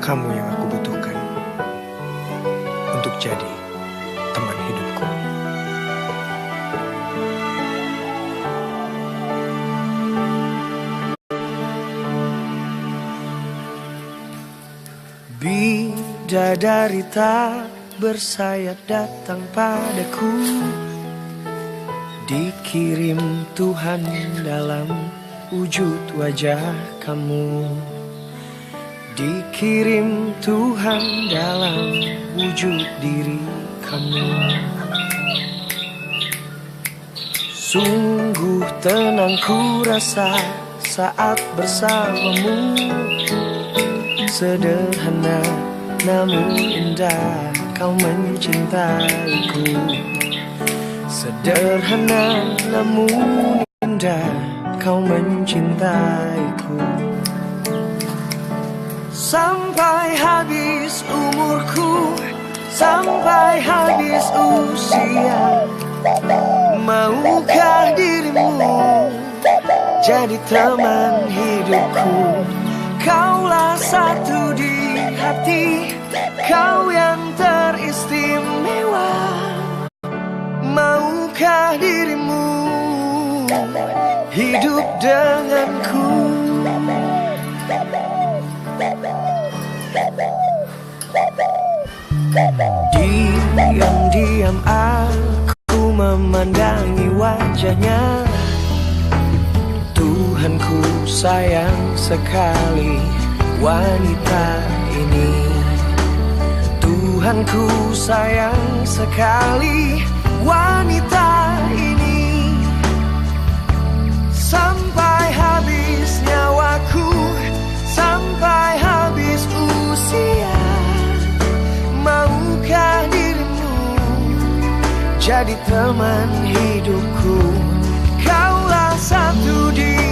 Kamu yang aku butuhkan untuk jadi teman hidupku. Bidadari tak bersayap datang padaku, dikirim Tuhan dalam wujud wajah kamu. Dikirim Tuhan dalam wujud diri kamu. Sungguh tenang ku rasa saat bersamamu. Sederhana namun indah kau mencintaiku. Sederhana namun indah kau mencintaiku. Sampai habis umurku, sampai habis usia, maukah dirimu jadi teman hidupku? Kaulah satu di hati, kau yang teristimewa. Maukah dirimu hidup denganku? Diam-diam aku memandangi wajahnya. Tuhanku sayang sekali wanita ini. Tuhanku sayang sekali wanita ini. Sampai habis nyawaku, sampai habis usia, maukah dirimu jadi teman hidupku? Kaulah satu di